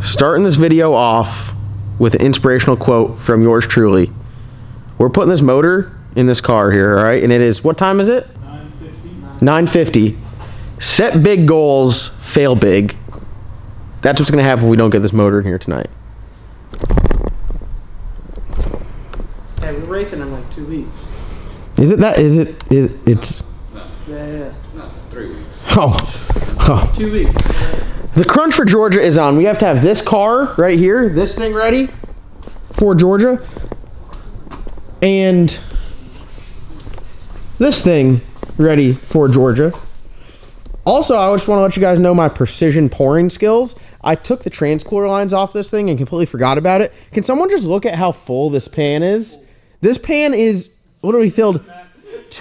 Starting this video off with an inspirational quote from yours truly. We're putting this motor in this car here, all right? And it is, what time is it? 9:50. Set big goals, fail big. That's what's going to happen if we don't get this motor in here tonight. Hey, we're racing in like 2 weeks. Is it that? It's... No. Yeah. No, 3 weeks. Oh. 2 weeks. The crunch for Georgia is on. We have to have this car right here, this thing ready for Georgia, and this thing ready for Georgia. Also, I just want to let you guys know my precision pouring skills. I took the transcooler lines off this thing and completely forgot about it. Can someone just look at how full this pan is? This pan is literally filled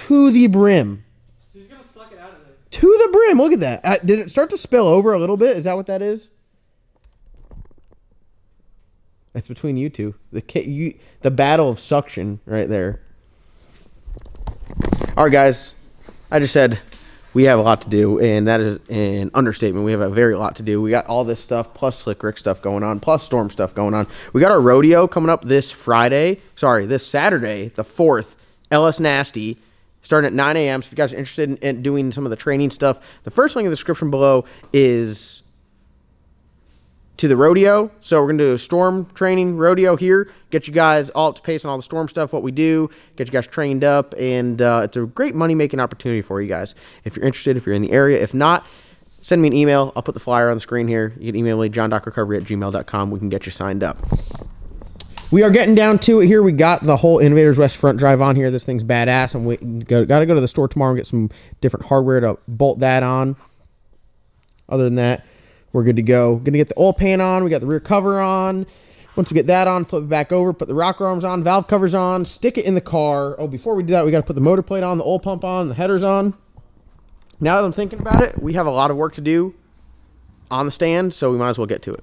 to the brim. He's gonna suck it out of there. To the brim. Look at that. Did it start to spill over a little bit? Is that what that is? It's between you two. The battle of suction right there. All right, guys. I just said we have a lot to do, and that is an understatement. We have a very lot to do. We got all this stuff, plus Slick Rick stuff going on, plus Storm stuff going on. We got our rodeo coming up this Saturday, the 4th, LS Nasty, starting at 9 a.m. So if you guys are interested in doing some of the training stuff, the first link in the description below is to the rodeo. So we're going to do a storm training rodeo here, get you guys all up to pace on all the storm stuff, what we do, get you guys trained up, and it's a great money-making opportunity for you guys. If you're interested, if you're in the area. If not, send me an email. I'll put the flyer on the screen here. You can email me, john.recovery@gmail.com. We can get you signed up. We are getting down to it here. We got the whole Innovators West front drive on here. This thing's badass. I'm got to go to the store tomorrow and get some different hardware to bolt that on. Other than that, we're good to go. Going to get the oil pan on. We got the rear cover on. Once we get that on, flip it back over, put the rocker arms on, valve covers on, stick it in the car. Oh, before we do that, we got to put the motor plate on, the oil pump on, the headers on. Now that I'm thinking about it, we have a lot of work to do on the stand, so we might as well get to it.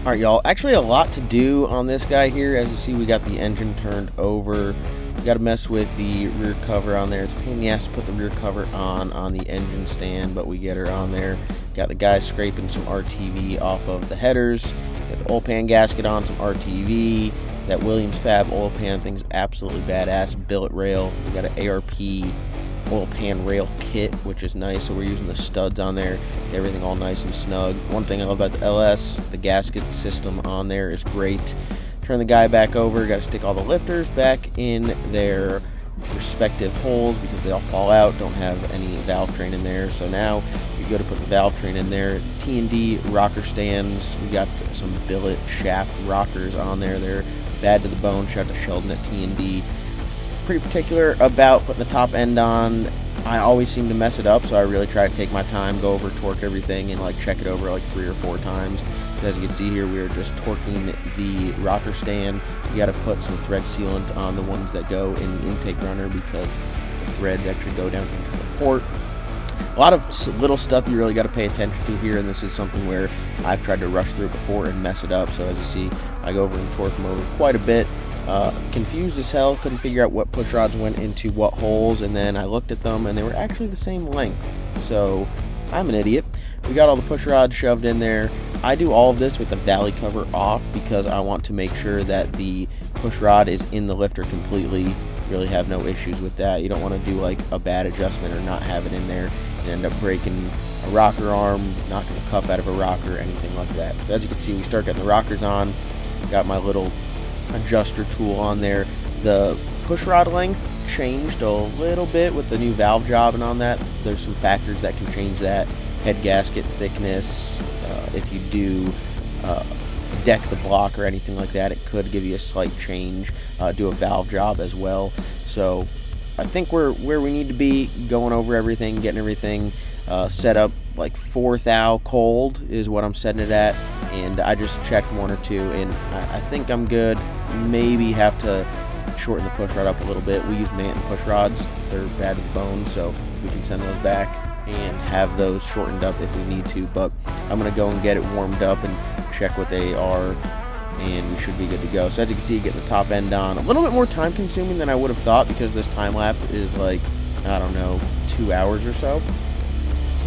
All right, y'all. Actually, a lot to do on this guy here. As you see, we got the engine turned over. We got to mess with the rear cover on there. It's a pain in the ass to put the rear cover on the engine stand, but we get her on there. Got the guy scraping some RTV off of the headers. Got the oil pan gasket on, some RTV. That Williams Fab oil pan thing's absolutely badass. Billet rail. We got an ARP oil pan rail kit, which is nice. So we're using the studs on there. Get everything all nice and snug. One thing I love about the LS, the gasket system on there is great. Turn the guy back over. Got to stick all the lifters back in their respective holes because they all fall out. Don't have any valve train in there. So now you go to put the valve train in there. T&D rocker stands. We got some billet shaft rockers on there. They're bad to the bone. Shout out to Sheldon at T&D. Pretty particular about putting the top end on. I always seem to mess it up, so I really try to take my time, go over, torque everything, and like check it over like 3 or 4 times. As you can see here, we are just torquing the rocker stand. You got to put some thread sealant on the ones that go in the intake runner because the threads actually go down into the port. A lot of little stuff you really got to pay attention to here, and this is something where I've tried to rush through it before and mess it up. So as you see, I go over and torque them over quite a bit. Confused as hell, couldn't figure out what push rods went into what holes, and then I looked at them and they were actually the same length. So I'm an idiot. We got all the push rods shoved in there. I do all of this with the valley cover off because I want to make sure that the push rod is in the lifter completely. Really have no issues with that. You don't want to do like a bad adjustment or not have it in there and end up breaking a rocker arm, knocking a cup out of a rocker, anything like that. So as you can see, we start getting the rockers on. Got my little adjuster tool on there. The push rod length changed a little bit with the new valve job, and on that there's some factors that can change that. Head gasket thickness, if you do deck the block or anything like that, it could give you a slight change. Do a valve job as well. So I think we're where we need to be, going over everything, getting everything set up. Like 4 thou cold is what I'm setting it at, and I just checked 1 or 2, and I think I'm good. Maybe have to shorten the push rod up a little bit. We use Manton push rods. They're bad to the bone, so we can send those back and have those shortened up if we need to, but I'm going to go and get it warmed up and check what they are, and we should be good to go. So as you can see, getting the top end on. A little bit more time consuming than I would have thought because this time lapse is like, I don't know, 2 hours or so.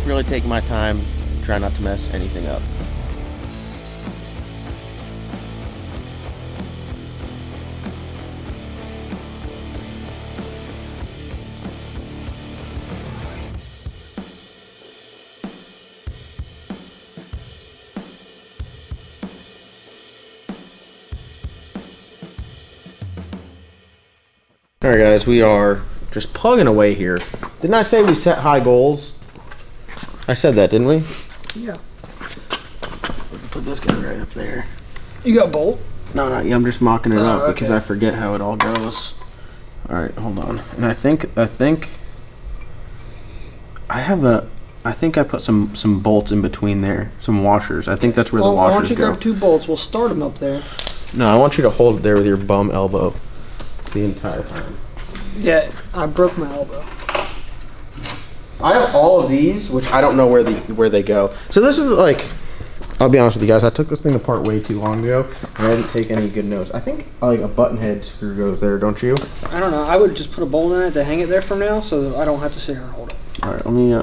Really taking my time, try not to mess anything up. All right, guys, we are just plugging away here. Didn't I say we set high goals? I said that, didn't we? Yeah. Put this guy right up there. You got bolt? No, not yet. I'm just mocking it up okay. because I forget how it all goes. All right, hold on. And I think I think I put some bolts in between there, some washers. I think that's where the washers go. I want you to grab 2 bolts. We'll start them up there. No, I want you to hold it there with your bum elbow the entire time. Yeah, I broke my elbow. I have all of these, which I don't know where they go. So this is like, I'll be honest with you guys, I took this thing apart way too long ago, and I didn't take any good notes. I think like a button head screw goes there, don't you? I don't know. I would just put a bolt in it to hang it there for now, so I don't have to sit here and hold it. All right, let me.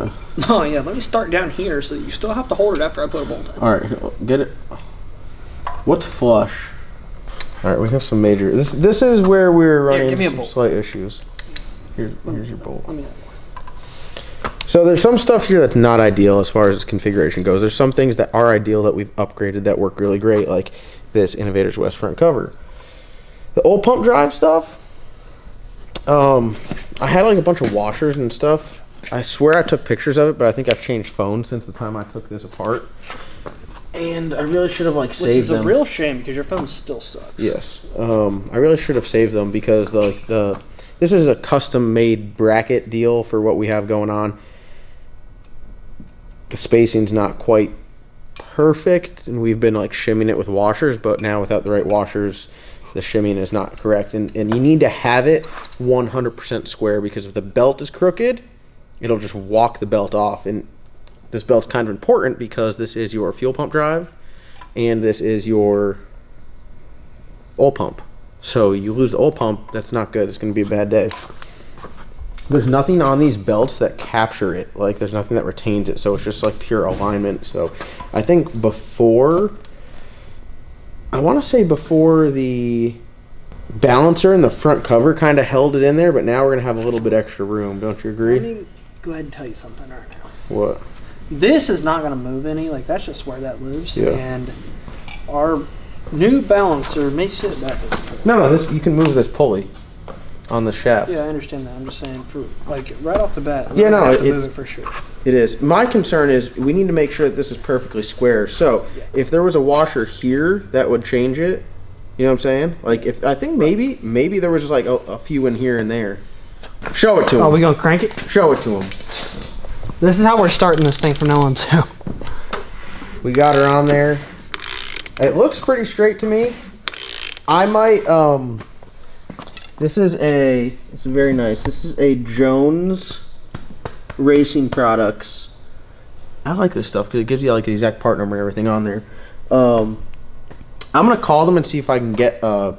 Oh yeah, let me start down here, so you still have to hold it after I put a bolt in. All right, get it. What's flush? All right, we have some major. This is where we're running give me a some bolt. slight issues. Here's your bolt. Let me. So there's some stuff here that's not ideal as far as configuration goes. There's some things that are ideal that we've upgraded that work really great, like this Innovators West front cover. The old pump drive stuff, I had like a bunch of washers and stuff. I swear I took pictures of it, but I think I've changed phones since the time I took this apart. And I really should have like saved them. Which is a real shame because your phone still sucks. Yes. I really should have saved them because this is a custom made bracket deal for what we have going on. The spacing's not quite perfect, and we've been like shimming it with washers, but now without the right washers, the shimming is not correct. And you need to have it 100% square, because if the belt is crooked, it'll just walk the belt off. And this belt's kind of important because this is your fuel pump drive, and this is your oil pump. So you lose the oil pump, that's not good. It's going to be a bad day. There's nothing on these belts that capture it. Like, there's nothing that retains it, so it's just like pure alignment. So I think before, I want to say before the balancer and the front cover kind of held it in there, but now we're going to have a little bit extra room. Don't you agree? Let me go ahead and tell you something right now. What? This is not going to move any. Like, that's just where that lives. Yeah. And our new balancer may sit back there. No, this, you can move this pulley on the shaft. Yeah, I understand that. I'm just saying, for like right off the bat, I'm yeah, gonna no, have to move it for sure. It is. My concern is we need to make sure that this is perfectly square. So if there was a washer here, that would change it. You know what I'm saying? Like, if I think maybe there was just like a few in here and there. Show it to him. Oh, we gonna crank it? Show it to him. This is how we're starting this thing from now on too. We got her on there. It looks pretty straight to me. I might it's very nice. This is a Jones Racing Products. I like this stuff because it gives you like the exact part number and everything on there. I'm gonna call them and see if I can get a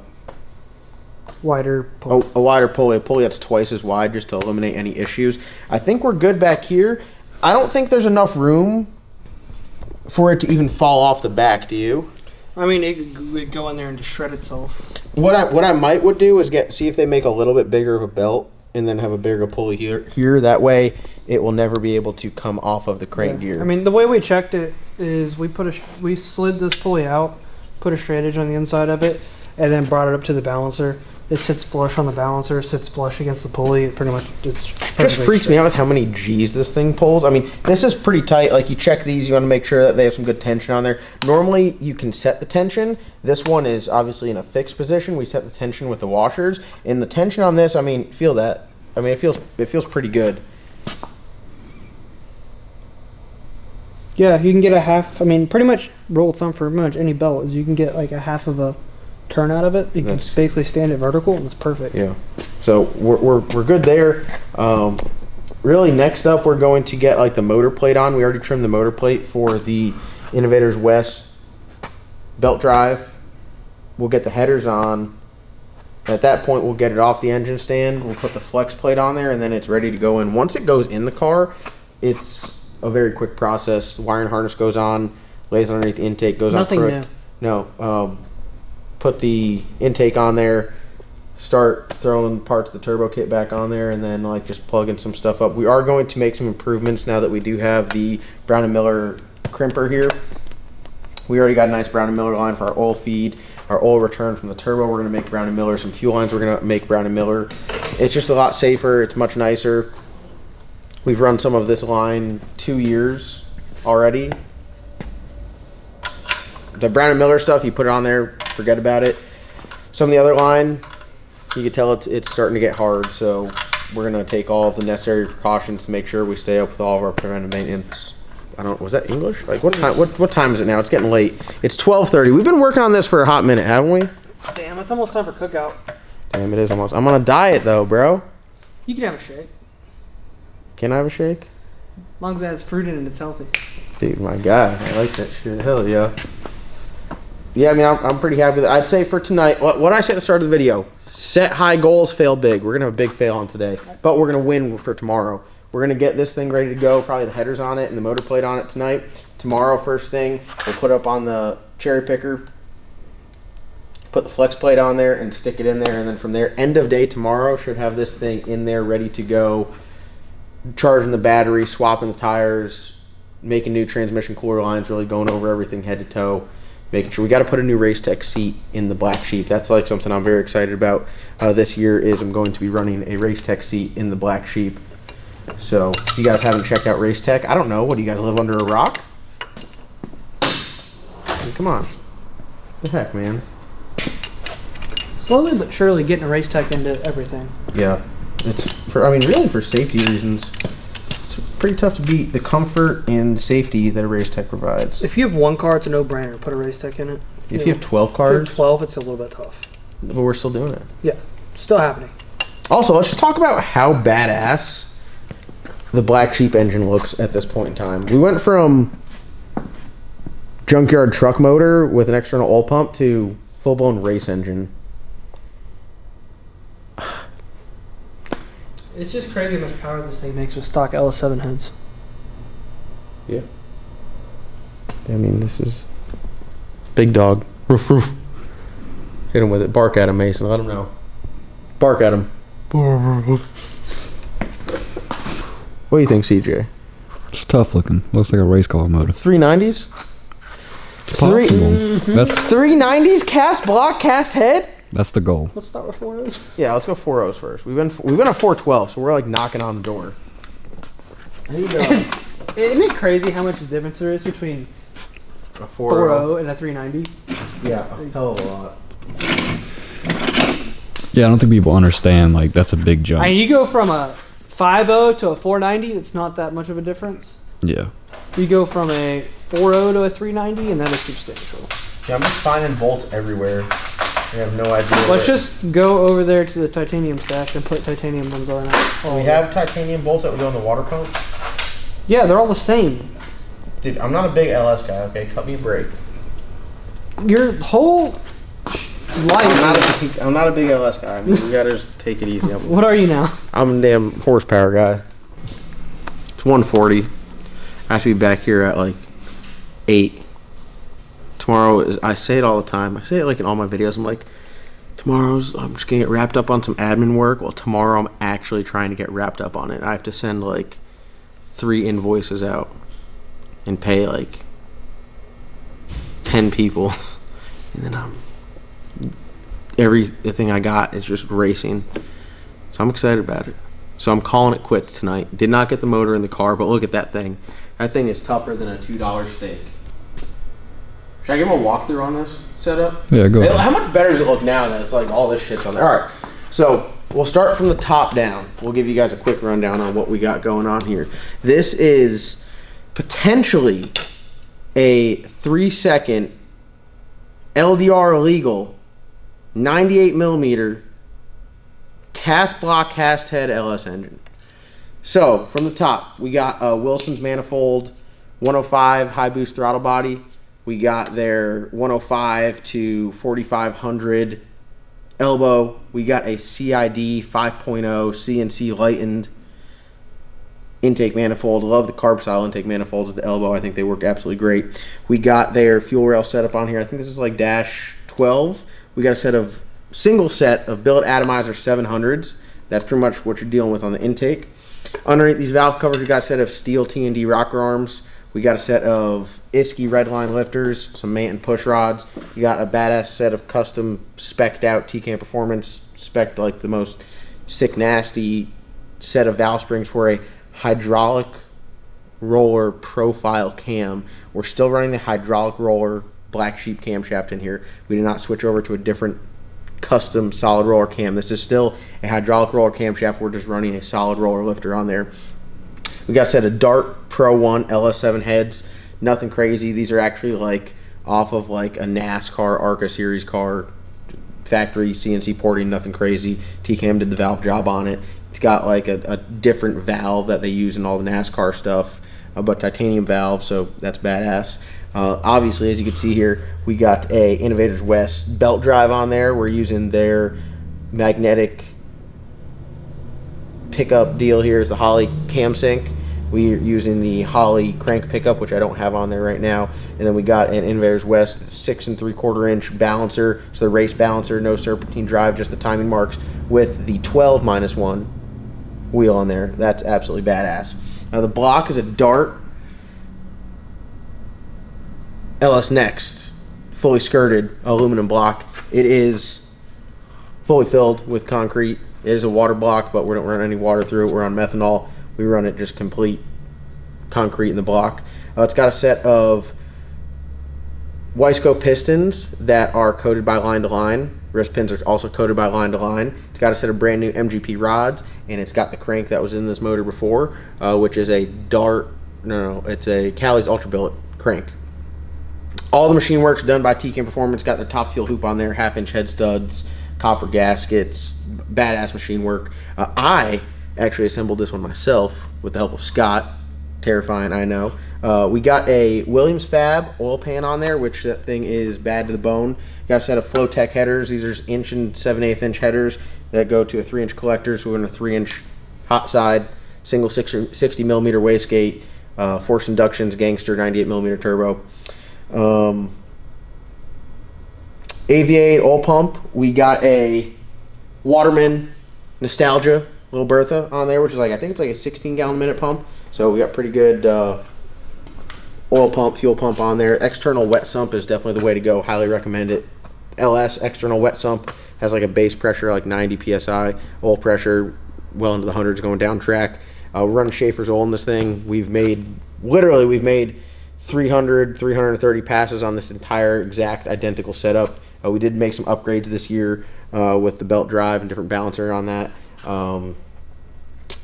wider pulley. A wider pulley, a pulley that's twice as wide, just to eliminate any issues. I think we're good back here. I don't think there's enough room for it to even fall off the back. Do you? I mean, it would go in there and just shred itself. What I might would do is see if they make a little bit bigger of a belt and then have a bigger pulley here. That way, it will never be able to come off of the crank gear. I mean, the way we checked it is we slid this pulley out, put a straight edge on the inside of it, and then brought it up to the balancer. It sits flush on the balancer, sits flush against the pulley. It pretty much just freaks me out with how many G's this thing pulls. I mean, this is pretty tight. Like, you check these, you want to make sure that they have some good tension on there. Normally, you can set the tension. This one is obviously in a fixed position. We set the tension with the washers, and the tension on this, I mean, feel that. I mean, it feels pretty good. Yeah, you can get a half. I mean, pretty much rule of thumb for pretty much any belt is you can get like a half of a turn out of it. You can basically stand it vertical, and it's perfect. Yeah. So we're good there. Really, next up, we're going to get like the motor plate on. We already trimmed the motor plate for the Innovators West belt drive. We'll get the headers on. At that point, we'll get it off the engine stand. We'll put the flex plate on there, and then it's ready to go in. Once it goes in the car, it's a very quick process. The wiring harness goes on, lays underneath the intake, goes on crook. Nothing new. No. Put the intake on there, start throwing parts of the turbo kit back on there, and then like just plugging some stuff up. We are going to make some improvements now that we do have the Brown & Miller crimper here. We already got a nice Brown & Miller line for our oil feed, our oil return from the turbo. We're going to make Brown & Miller some fuel lines. We're going to make Brown & Miller It's just a lot safer. It's much nicer. We've run some of this line 2 years already. The Brown & Miller stuff, you put it on there, forget about it. Some of the other line, you can tell it's starting to get hard, so we're going to take all of the necessary precautions to make sure we stay up with all of our preventive maintenance. Was that English? Like, what time? What time is it now? It's getting late. It's 12:30. We've been working on this for a hot minute, haven't we? Damn, it's almost time for cookout. Damn, it is almost. I'm on a diet, though, bro. You can have a shake. Can I have a shake? As long as it has fruit in it and it's healthy. Dude, my God, I like that shit. Hell yeah. Yeah, I mean, I'm pretty happy with it. I'd say for tonight, what I said at the start of the video, set high goals, fail big. We're going to have a big fail on today, but we're going to win for tomorrow. We're going to get this thing ready to go, probably the headers on it and the motor plate on it tonight. Tomorrow, first thing, we'll put up on the cherry picker, put the flex plate on there and stick it in there, and then from there, end of day tomorrow, should have this thing in there ready to go, charging the battery, swapping the tires, making new transmission cooler lines, really going over everything head to toe. Making sure we got to put a new Race Tech seat in the Black Sheep. That's like something I'm very excited about this year. Is I'm going to be running a Race Tech seat in the Black Sheep. So if you guys haven't checked out Race Tech, I don't know. What do you guys live under a rock? I mean, come on, what the heck, man. Slowly but surely getting a Race Tech into everything. Yeah, it's for. I mean, really for safety reasons. It's pretty tough to beat the comfort and safety that a Race Tech provides. If you have one car, it's a no-brainer. Put a Race Tech in it. If you have 12 If cars, you have 12, it's a little bit tough. but we're still doing it. Yeah, still happening. Also, let's just talk about how badass the Black Sheep engine looks at this point in time. We went from junkyard truck motor with an external oil pump to full-blown race engine. It's just crazy how much power this thing makes with stock LS7 heads. Yeah. I mean, this is big dog. Roof, roof. Hit him with it. Bark at him, Mason. Let him know. Bark at him. What do you think, CJ? It's tough looking. Looks like a race car motor. 390s? It's possible. That's 390s? Cast block, cast head? that's the goal. Let's start with 4.0s. Yeah, let's go 4.0s first. We've been at 412, so we're like knocking on the door. There you go. Isn't it crazy how much difference there is between A 4.0 and a 390? Yeah, a hell of a lot. Yeah, I don't think people understand, like, that's a big jump. I mean, you go from a 5.0 to a 490, it's not that much of a difference. Yeah. You go from a 4.0 to a 390, and that is substantial. Yeah, I'm just finding bolts everywhere. I have no idea. Let's just go over there to the titanium stash and put titanium ones on it. We have titanium bolts that would go in the water pump. Yeah, they're all the same. Dude, I'm not a big LS guy, okay? Cut me a break. Your whole life. I'm not a big LS guy. I mean, we gotta just take it easy. What are you now? I'm a damn horsepower guy. It's 140. I have to be back here at like 8. Tomorrow, I say it all the time. I say it like in all my videos. I'm like, I'm just gonna get wrapped up on some admin work. Well, tomorrow I'm actually trying to get wrapped up on it. I have to send like 3 invoices out and pay like 10 people, and then everything I got is just racing. So I'm excited about it. So I'm calling it quits tonight. Did not get the motor in the car, but look at that thing. That thing is tougher than a $2 steak. Should I give him a walkthrough on this setup? Yeah, go ahead. How much better does it look now that it's like all this shit's on there? All right, so we'll start from the top down. We'll give you guys a quick rundown on what we got going on here. This is potentially a 3-second LDR illegal 98 millimeter cast block cast head LS engine. So from the top, we got Wilson's manifold 105 high boost throttle body. We got their 105 to 4500 elbow. We got a CID 5.0 CNC lightened intake manifold. Love the carb style intake manifolds with the elbow. I think they work absolutely great. We got their fuel rail setup on here. I think this is like dash 12. We got a single set of billet atomizer 700s. That's pretty much what you're dealing with on the intake. Underneath these valve covers, we got a set of steel T&D rocker arms. We got a set of Isky redline lifters, some Manton push rods. You got a badass set of custom spec'd out TCAM Performance, spec'd like the most sick nasty set of valve springs for a hydraulic roller profile cam. We're still running the hydraulic roller black sheep camshaft in here. We did not switch over to a different custom solid roller cam. This is still a hydraulic roller camshaft. We're just running a solid roller lifter on there. We got a set of Dart Pro 1 LS7 heads. Nothing crazy. These are actually like off of like a NASCAR ARCA series car, factory CNC porting, nothing crazy. TCAM did the valve job on it. It's got like a different valve that they use in all the NASCAR stuff, but titanium valve, so that's badass. Obviously, as you can see here, we got a Innovators West belt drive on there. We're using their magnetic pickup deal here. It's the HOLLEY cam sync. We're using the HOLLEY crank pickup, which I don't have on there right now. And then we got an Innovators West 6 3/4 inch balancer. So the race balancer, no serpentine drive, just the timing marks with the 12-1 wheel on there. That's absolutely badass. Now the block is a Dart LS Next, fully skirted aluminum block. It is fully filled with concrete. It is a water block, but we don't run any water through it. We're on methanol. We run it just complete concrete in the block. It's got a set of Wiseco pistons that are coated by line to line. Wrist pins are also coated by line to line. It's got a set of brand new MGP rods, and it's got the crank that was in this motor before, which is a it's a Cali's Ultra Billet crank. All the machine work's done by TCAM Performance. Got the top fuel hoop on there, 1/2 inch head studs, copper gaskets, badass machine work. I actually assembled this one myself with the help of Scott. Terrifying, I know. We got a Williams Fab oil pan on there, which that thing is bad to the bone. Got a set of Flowtech headers. These are 1 and 7/8 inch headers that go to a 3-inch collector, so we're in a 3-inch hot side, single 60mm wastegate, forced inductions, Gangster 98mm turbo. Aviate oil pump. We got a Waterman Nostalgia Little Bertha on there, which is like, I think it's like a 16-gallon minute pump. So we got pretty good oil pump, fuel pump on there. External wet sump is definitely the way to go. Highly recommend it. LS external wet sump has like a base pressure like 90 psi, oil pressure well into the hundreds going down track. We're running Schaefer's oil in this thing. We've made 330 passes on this entire exact identical setup. We did make some upgrades this year with the belt drive and different balancer on that.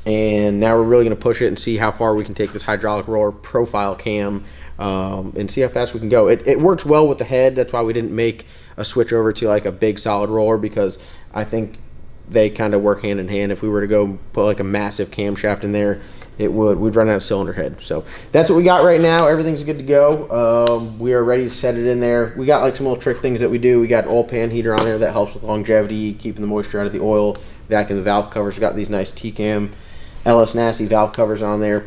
And now we're really going to push it and see how far we can take this hydraulic roller profile cam and see how fast we can go. It works well with the head. That's why we didn't make a switch over to like a big solid roller, because I think they kind of work hand in hand. If we were to go put like a massive camshaft in there, we'd run out of cylinder head. So that's what we got right now. Everything's good to go. We are ready to set it in there. We got like some little trick things that we do. We got an oil pan heater on there that helps with longevity, keeping the moisture out of the oil, vacuum the valve covers. We got these nice TCAM LS Nasty valve covers on there,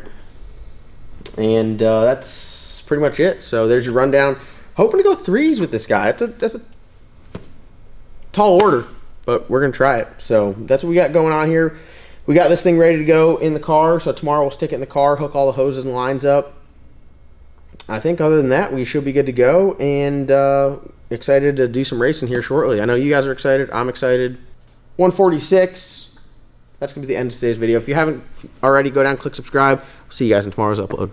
and that's pretty much it. So there's your rundown. Hoping to go 3's with this guy. That's a tall order, but we're gonna try it. So that's what we got going on here. We got this thing ready to go in the car, so tomorrow we'll stick it in the car, hook all the hoses and lines up. I think other than that, we should be good to go, and excited to do some racing here shortly. I know you guys are excited. I'm excited. 146. That's going to be the end of today's video. If you haven't already, go down, click subscribe. I'll see you guys in tomorrow's upload.